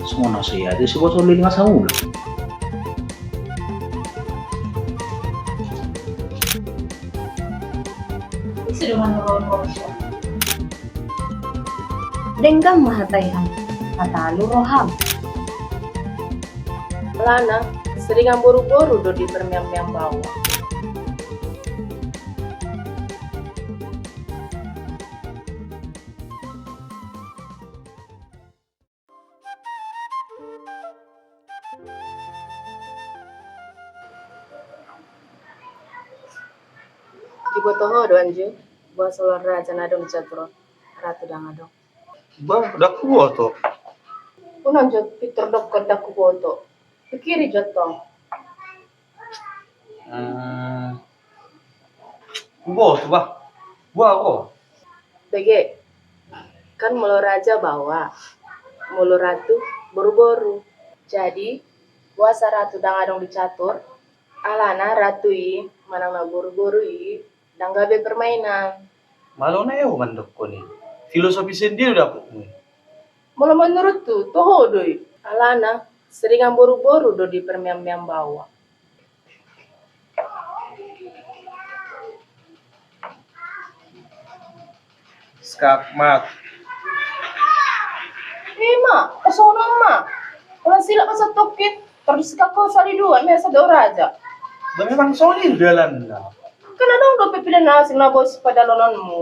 Sono saya ada si botol lima saula. Isi dengan rohon Denggang mahatayhan, matalu roham. Lana, seringan boru-boru do di permiam-miam bawah. Di botoho do anju, buat solar raja nadong jatro, ratu dang adong. Ba, daku boto. Unang jod pitor dok daku boto. Pikiri jotong. Boto ba? Buah ko. Bege, kan mulu raja bawa, mulu ratu boru-boru. Jadi, buasa ratu dang adong dicatur, alana ratu i, manang na boru-boru i, dang gabe permainan. Malo na yun mandok ko ni. Filosofi sendiri dapat mo. Mula menurut tu, toho doi. Alana, seringan boru-boru do di permiam-miam bawah. Skakmat. Mak, kesono mak. Kalau sila ka sa tukit, terus kau sali dua, may sa do raja. Da memang solid dalan na. Kana dong do pipilan na asing na bos padalonon mo.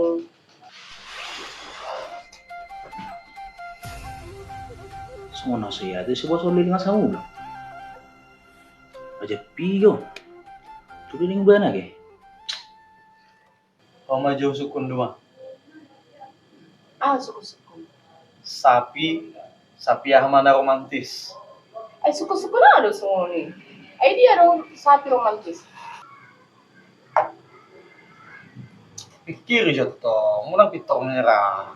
Sono saya ada si botol lima saula. Aja piyo. Tuloy ning ba na ge? Pama jauh sukun duma. Ah, suku-suku. Sapi mana romantis. Ay, suku-suku na do sumuni. Ay, di ano, sapi romantis. Pikir to, munang pitong nira.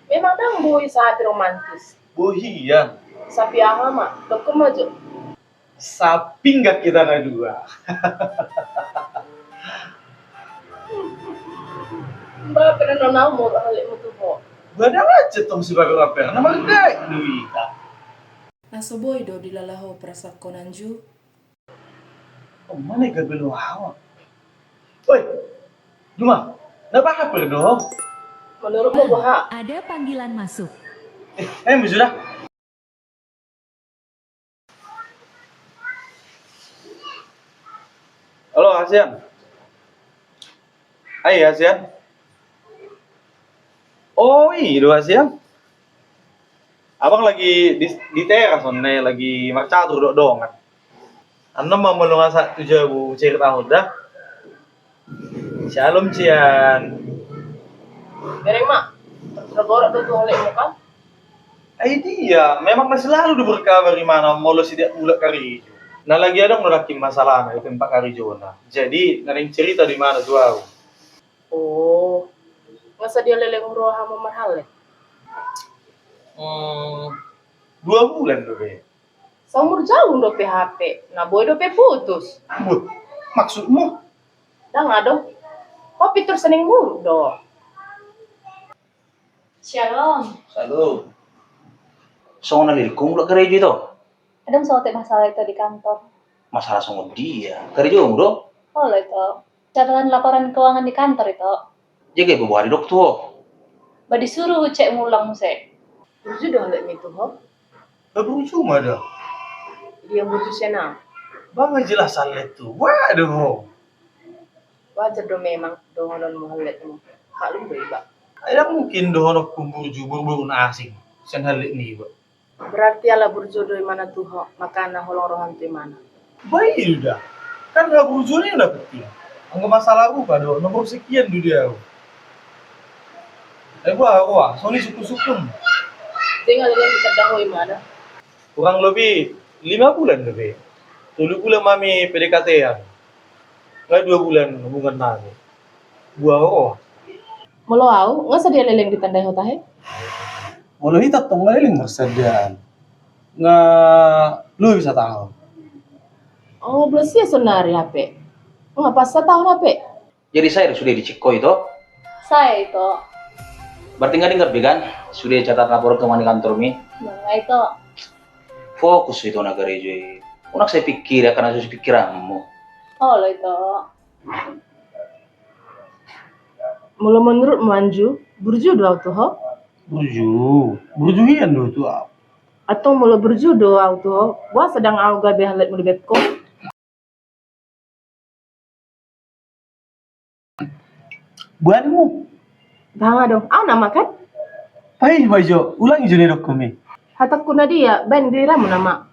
Memang dang buhay sapi romantis. Bohian. Sapi ahama, dok kemajo. Sapi nggak kita na dua. Mbak, pernah nonton mo, halik mo to po. Badang aja tong si bago rapper. Namang dai duita. Naso boy do dilalaho prasak konanju. Oh, mana gagalo hawa? Oi, Duma, napaka perdo? Menurut mo ba? Ada panggilan masuk. Sudah. Halo, Asian. Hai, Asian. Oh, itu Asian. Abang lagi di teras, nih lagi marcatur dong kan. Anda mau melungan satu jauh cerita udah. Shalom, Cian. Bereng mak, tergorak do tuh halik mo kan? Ay dia, memang masih selalu berkabar di mana mau tidak mulai kari. Nah lagi ada ngelakin masalah itu tempat kari Jona. Jadi nering cerita di mana tuh? Oh, masa dia leleng roha mo mahal eh? 2 bulan tuh be. Seumur jauh do PHP, nah boy do putus. Bu, maksudmu? Dang adong, kopi terus sening buruk do. Shalom. Salu. Sono nalilkong ulah gereja itu. Ada soal masalah itu di kantor. Masalah sama dia. Gereja bro. Oh itu. Catatan laporan keuangan di kantor itu. Jaga bawa di dokter. Ba disuruh cek ngulang se. Terus do halik itu ho. Baru cuma dah. Dia butuh senang. Bang jelas salah itu. Waduh. Wajar do memang do honon mo halik mo. Kalum do iba. Ada mungkin dohon kumpul jubur asing. Sen halik nih, Pak. Berarti ala berjodoh mana tuh ho, makana holong rohan tu mana. Baik udah. Kan gak berujungnya udah penting. Enggak masalah apa do, nomor sekian dulu dia. Wah, Sony suku-suku. Tinggal yang kita dahoi mana. Kurang lebih 5 bulan lebih. 7 bulan mami PDKT-an. Nggak 2 bulan hubungan mami. Buah Molo au, ngasa dia leleng ditandai hotahe? Walau kita tonggaling marsadian. Nga lu bisa tahu. Oh, belum sih sonari HP. Ngapa sa tahun HP? Jadi saya sudah diceko itu. Saya itu. Berarti nggak dengar kan? Sudah catat lapor ke mana kantor mi. Nah, itu. Fokus itu negara itu. Unak saya pikir ya karena saya pikiranmu. Oh, lo itu. Mula menurut Manju, berjodoh tuh ho? Burjuian do tu. Atau mula berjodoh tuh? Wah sedang au gabe halat mu ko? Buanmu. Tanga dong, au nama kan? Pai bajo, ulangi jone dok kami. Hatakku na dia, ben dira mo nama.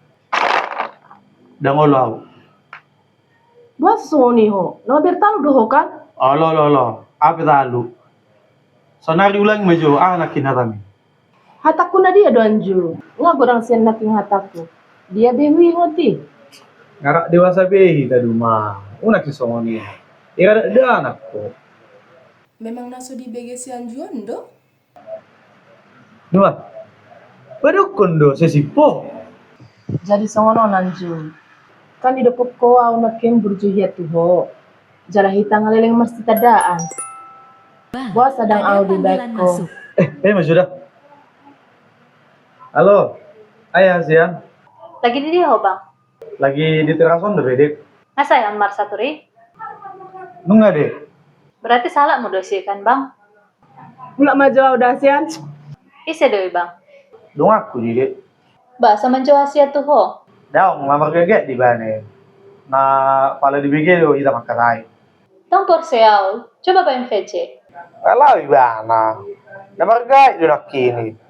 Dangolo. Wah soni ho, no bertalu do ho kan? Alo. Apa talu? Sonari ulangi bajo, nak kinatami. Hatakku na dia do Anju. Nga gorang sen naking hatakku. Dia bewi ngoti. Ngarak dewasa behi tadi mah. Unak si songoni. Ira ada anak ko. Memang naso di BG si Anjuan do? Dua. Baru kondo sesipo. Jadi songono Anju. Kan di depok ko au nakin berjuhiat tuh ho. Jara hitang ngaleleng mesti tadaan. Wah sedang au di beko. Mas sudah. Halo. Ayah siang. Lagi di dia, Bang. Lagi di terason deh, Dek. Masa yang Mar Saturi? Nunggu deh. Berarti salah mau dosi kan, Bang? Mulak maju udah sian. Ise deui, Bang. Dong aku nih, Dek. Bahasa menjauh Asia tuh ho. Daong ngelamar gege di bane. Nah, pala di BG do kita makan air. Tong porseau. Coba Pak MVC. Kalau ibana. Namar gege do nak kini.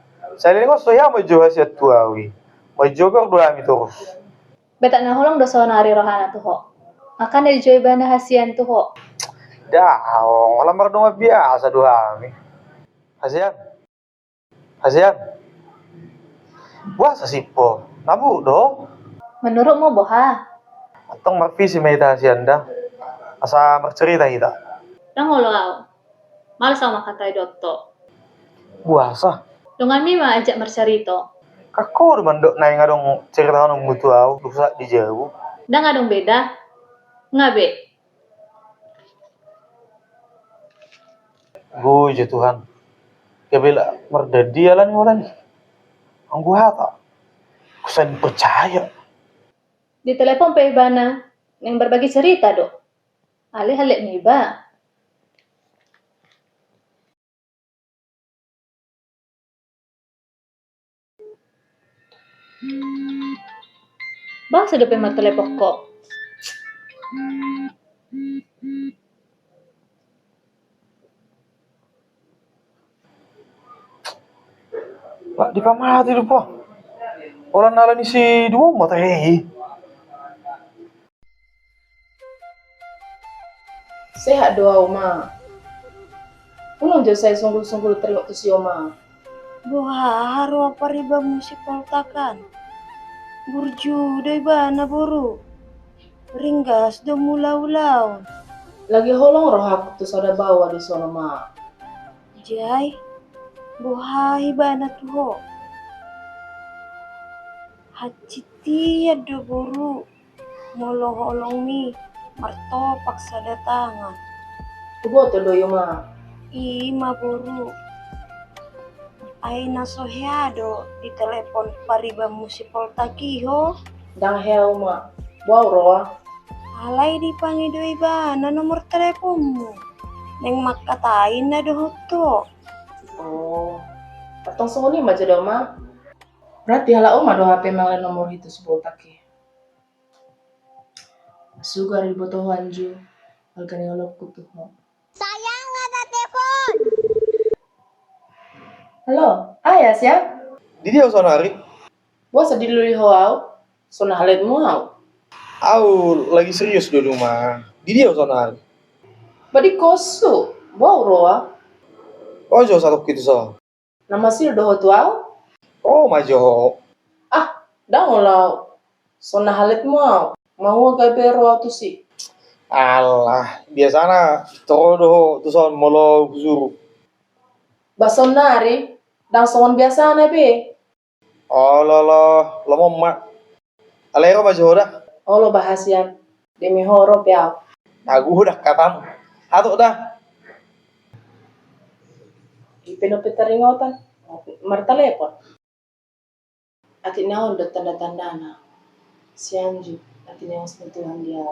Saya ini kok saya mau jual hasil tuawi. Mau jogar dua mi terus. Betak na holong dosa nari rohana tuh ho. Akan dari joy bana hasian tuh ho. Daong, ngelamar dong biasa dua mi. Hasian. Wah, sesipo. Nabu do. Menurutmu boha? Atong marvisi meita hasian dah. Asa bercerita kita. Nang holo malas sama katai dotto. Buasa. Dungan mima ajak mercerito. Kako deman dok naik ngadong cerita nong mutu au, lusa di jauh. Dah ngadong beda. Ngabe. Gue Tuhan. Kebela merdadi alan ngolan. Anggu hata. Kusan percaya. Di telepon pe bana yang berbagi cerita dok. Ali halek miba. Bang sudah pe telepon kok. Pak di pamati lupa. Orang nalan isi dua mata Sehat doa Oma. Ulung jauh saya sungguh-sungguh teringat tu si Oma. Buha haru apa riba musik poltakan. Burju doi bana boru. Ringgas do mulau-lau. Lagi holong roh aku tu sada bawa di sono ma. Jai. Buha hibana tuho. Haciti do boru. Molong-olong mi. Martopak sada tangan. Tubo tu do Oma. Ima boru. Ay nasohyado di telepon pariba musipol takiho. Dang hea Oma. Wow roa. Alay di pangidoi ba na nomor teleponmu. Neng makatain na dohoto. Oh. Atong songoni maja do ma. Berarti hala Oma do HP manglen nomor itu sebol taki. Sugar di boto Anju. Algani olok kutuh mo. Sayang ada telepon. Halo, ayah siap? Di dia sonari. Wah sedih dulu di hoau. Sona halet mu hau. Au lagi serius dulu mah. Di dia sonari. Badi kosu. Wow roa. Oh jauh satu gitu so. Nama sil do hotu au. Oh majo. Ah, dah ngolau. Sona halet mu hau. Mau agak bero tu si. Alah, biasana toro do tu son molo guzuru. Bason nari. Dang songon biasa na be. Oh lo mau mak. Alero majo dah. Oh lo bahas yang demi horo piau. Aku udah katamu. Atau dah. Di penuh peteringotan, mar telepon. Ati naon do tanda-tandana. Si Anju, ati naon sentuhan dia.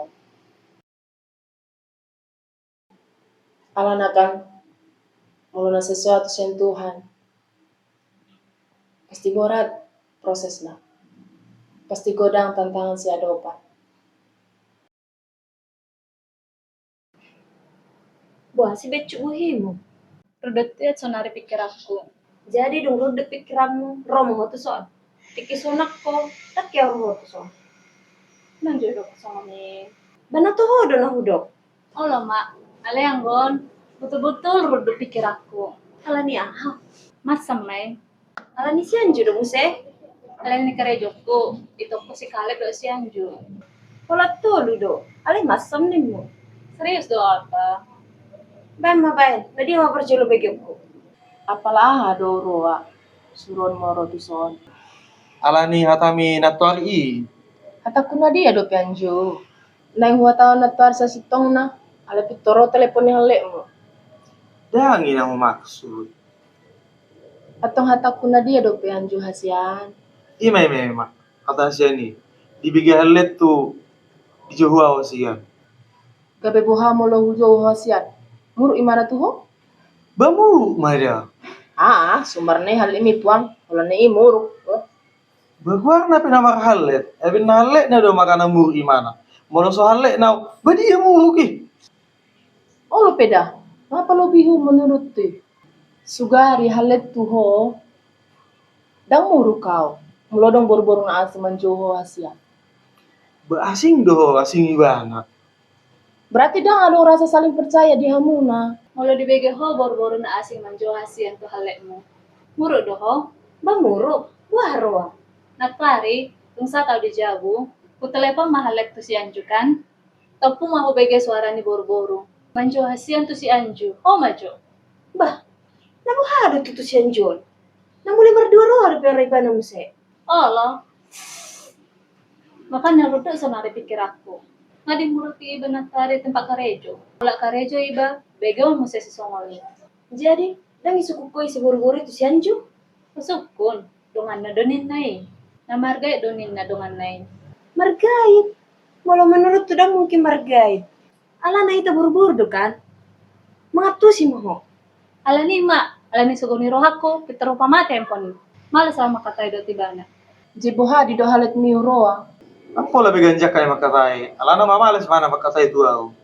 Alana kan, muluna sesuatu sentuhan. Pasti berat prosesnya. Pasti godang tantangan si adopa. Buah si becu buhimu. Rudet ya sonari pikir aku. Jadi dong lu pikiranmu, romo tuh soal. Tiki sunak ko, tak ya romo tuh soal. Nang jodoh ko sama mi. Bana tuh hodo na hudok. Oh lo mak, ale yang gon. Betul-betul rudet pikir aku. Ala ni aha. Masam may. Ala ni si Anju dong se. Ale ni karejokku. Itu ko si Kaleb do si Anju. Pola tuh ludo. Ala masam nih mo. Serius do apa? Bayan mabayan, nadi ma perjolo begepku. Apalah adoroa. Suron moro tuson. Alani hatami natwari. Hata kuna dia do Anju. Nai huwa tao natwar sa sitong na. Ale pitoro telepon ni halek mo. Dangin ang maksud. Atong hata kuna dia do Anju hasian. Imay mema. Kata siya ni. Dibigay halit tu. Dijuhua o siya. Gabe buha mo lo hujo hasian. Muru imana tuh ho? Bamu, Maria. Sumber nih hal ini tuan. Kalau nih muru. Bagwar na pinamakahalit. Pinahalit na do makana muru imana. Molo so halit na. Badi ya muru ki. Oh lo peda. Ngapa lo bihu menurut tuh? Sugari halet tuh ho. Dang muru kau. Melodong boru-boru na aseman joho hasian. Asing do, asing ibana. Berarti dang ada rasa saling percaya di hamuna. Molo di bege ho bor-bor na asing manjo hasian tu halekmu. Muro do ho. Bamuro, wah roa. Natwari, tung sa tau di jabu. Ku telepon mahalek tu si Anju kan. Tapu mahu bege suara ni bor-boru. Manjo hasian tu si Anju. Oh majo. Bah, namu hado tutu si Anjol. Namu limar dua roa ada pera ibana mo se. Oh lo. Makanya rudet sonari pikir aku. Ngadi murut ti iba natwari tempat karejo. Wala karejo iba, bege mo sa si songoli. Jadi, dang isuku koi si buru-buru itu si Anju. Usukun, dongan na donin na eh. Namargay donin na dongan na eh. Margait. Walau menurut tu dang mungkin margait. Ala na ita buru-buru do kan. Mga tu si mo. Ala ni sugoni rohako, pitaro pamate empon. Malas sama katay do tibana. Jibuha di do halet miuroa. Apa lebih ganjak kayak makatai? Alana mamalas mana makatai tu au.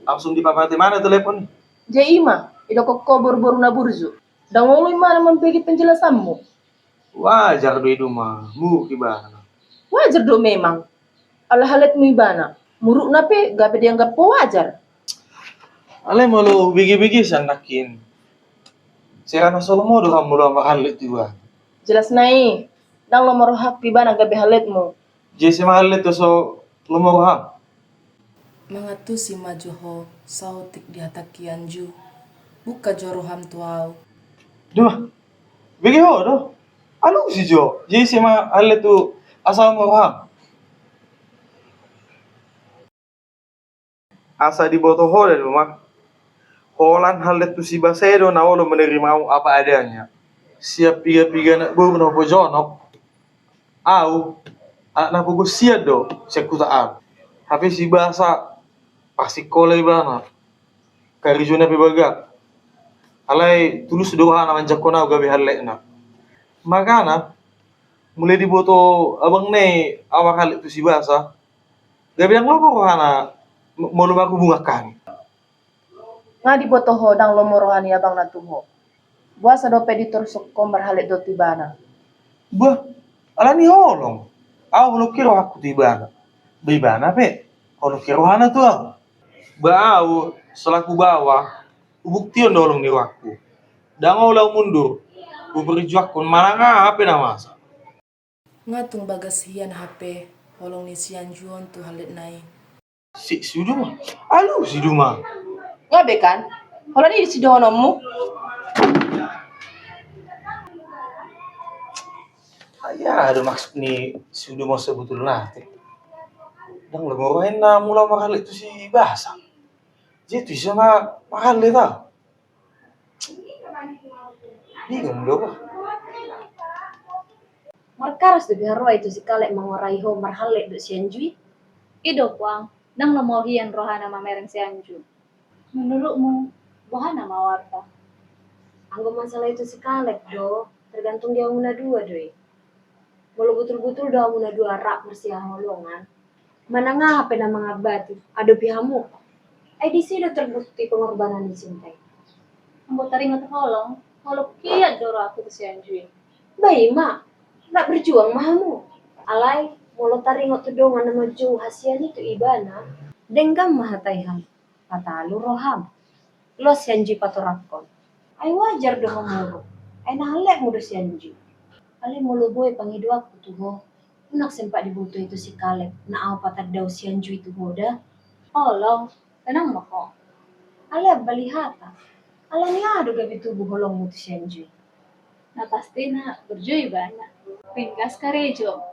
Langsung dipapati mana telepon? Je ima. Ido koko boru-boru na burzu. Dang olo imana mempegi penjelasanmu. Wajar do itu mah. Mu ibana. Wajar do memang. Ala halet mu ibana. Muruk nape gabe dianggap wajar. Ale malu bigi-bigi sanakin. Serana solo mo do kamu do makahalit juga. Jelas nai. Dang lo moro hak ibana gabe haletmu. Jesi mahalit tu so lumur ham. Mga tu si majoho sautik di hataki Anju. Buka joro ham tuau. Duh. Bigi ho do. Alu si Jo. Jesi mahalit tu asal lumur ham. Asa di boto ho dan rumah. Holan halit tu si basedo na olo menerima apa adanya. Siap piga-piga nak buru na pojonok. Au anak buku siap do sekutaan. Tapi si bahasa pasti kolej bana. Karijuna pibaga. Alai tulus doha na manjakona gabi halekna. Makana mulai diboto abang ne awak halik tu si bahasa. Gabi yang lopo hana mau aku bungakan. Nga di botoho dang lo morohani abang na tuho. Buasa do peditor sok kombar halet do tibana. Bah, alani holong. Aw no kiro aku tibana. Bibana pe. Ono kiro hana tu aw. Bau selaku bawa buktian dolong ni aku. Dango ulau mundur. Berjuang kon mana apa na masa. Ngatung bagas hian HP. Holong ni si Anjuon tu halit nai. Si Duma. Alu si Duma. Ngabe kan? Kalau ni di sidonomu. Ya, ada maksud ni si Duma sebetulnya. Dang lemorain na mula makal itu si bahasa. Jadi sama makal tau. Bingung dong. Markaras do biharua itu si kalek mengorai ho marhalek do si Anjui. Ido puang, nang lemohian rohana mamereng si Anju. Menurutmu, bohana mawarta? Anggo masalah itu si kalek do, tergantung dia muna dua doi. Walau betul-betul do muna dua rak mersia holongan. Mana ngape na mangabati, ado pihamu. Di sini terbukti pengorbanan dicintai. Ambo taringat holong, holok kiat doro aku ke si Anju. Baik, mak. Nak berjuang mahamu. Alai, walau taringot tudongan nama jauh hasian itu ibana. Denggam mahataihan. Patalu roham. Lo sianji patorakon. Ay wajar dong mulu. Ay nalek muda sianji. Ale mulu boy pangidu aku tuh ho. Nak sempat dibutuh itu si Kaleb. Na apa tadau sianju itu hoda. Holong, tenang mo ko. Ale balihata. Ale ni ado gabi tubuh holong mutu sianju. Na pasti na berjoy banyak. Ringkas karejo.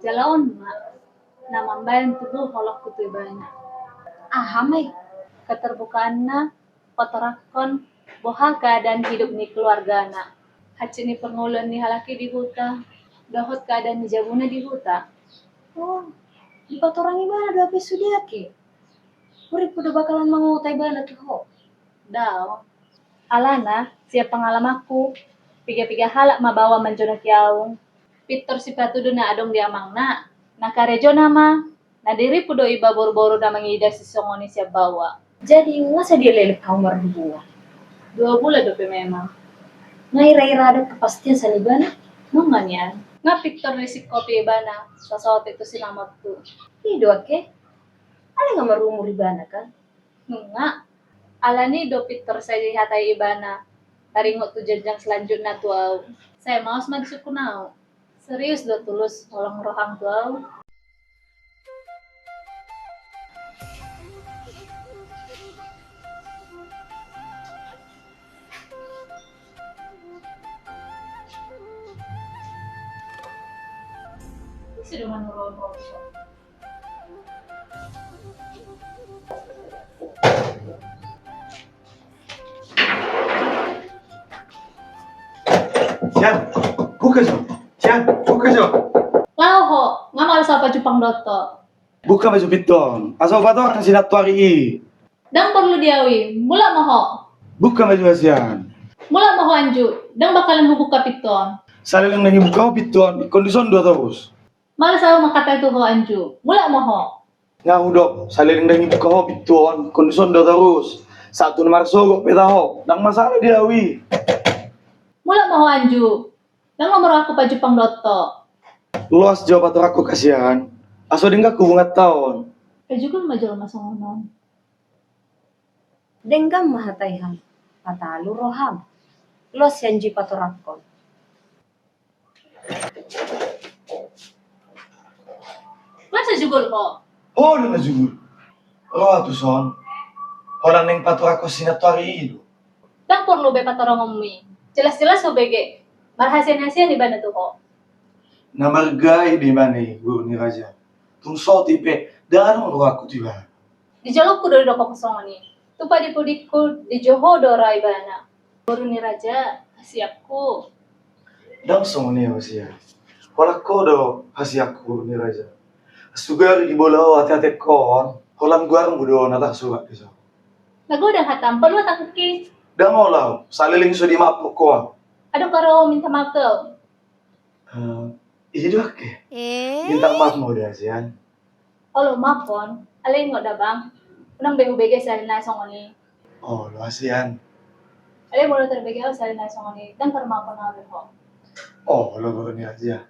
Jalaon ma. Na mambayan tubuh holok kutu banyak. Hamay. Keterbukaan na, kotorakon, boha keadaan hidup ni keluarga na. Haci ni pengulun ni halaki di huta. Dahot keadaan ni jabuna di huta. Oh, di patorang ibana do ape sudiake. Urip udah bakalan mangutai bana tuh ho. Dao. Alana, siap pengalamanku. Piga-piga halak mabawa menjono kiaung. Pitor si patudo na adong diamang na. Nakarejo nama. Nadiri pudo iba boru-boru na mangida si songoni siap bawa. Jadi ngasa dia lelep kamar bunga. 2 bulan dope memang. Ngaira-ira ada kepastian sanibana. Nungan yan. Nga Victor risiko ibana. Sasawat itu sinamot tu. Hido ake. Ale nga marumur ibana kan. Nga. Alani do Victor saya dihatai ibana. Taringot tu jenjang selanjutnya tu au. Saya mau magsud ko na. Serius do tulus walang rohang tu au. Sudah menurun rokok. Cian, buka jo. Cian, buka jo. Lau ho, ngamal sa pa Jepang doto. Buka baju piton. Asal bato akan sinat tuari i. Dang perlu diawi, mula moho. Buka baju Asian. Mula moho Anju, dang bakalan hubuka piton. Salilang nangi buka piton, kondison dua terus. Malas ako makata ito ho Anju, mula moho. Nga hudok, salilang nangi buka ho piton, kondison dua terus. Satu nomor sogok peta ho, dang masalah diawi. Mula moho Anju, dang nomor aku pa Jepang doto. Luas jawab atau aku kasihan. Aso dingga kubungat tahun. Juga majal masangonon. Denggam mahataihan. Patalu roham. Lo sianji patorakon. Masa jugol ho? Oh, na jugul. Roa tu son. Holang neng patu ako sinatuari itu. Dang perlu be patorong ummi. Jelas-jelas ho bege. Marhasian-hasian di bana tuh ho. Namargay di mana guru ni raja. Tung so tipe, darang roa aku tiba. Di jalok ko do ko kosongoni. Tupa di pudikku di Johor dora ibana. Baru ni raja siapku. Dang so ni wasia. Holang ko do hasiak guru ni raja. Sugar di bola hati-hati kon. Holang guarang budo natak surat kisah. Nagoda hatam perlu takut ki. Dang olah, saliling so di mapuk ko. Aduh karo minta maaf ke. Iya doa ke. Minta maaf mau dia Asian. Olo mapon, alay ngo dabang. Unang behu-bege sa na songoni. Oh, lo Asian. Alay mo terbege sa na songoni. Dan karo mapon na ho. Oh, lo guru ni raja.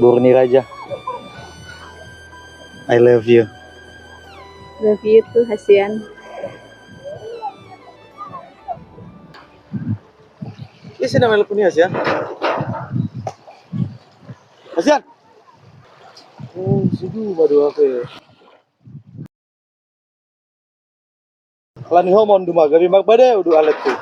Burni Raja. I love you. Love you too, Hasian. Isi nama telepon ni Asian. Asian. Oh, sudu badu apa ya? Kalau ni homon duma gabi mak bade udu alat tu.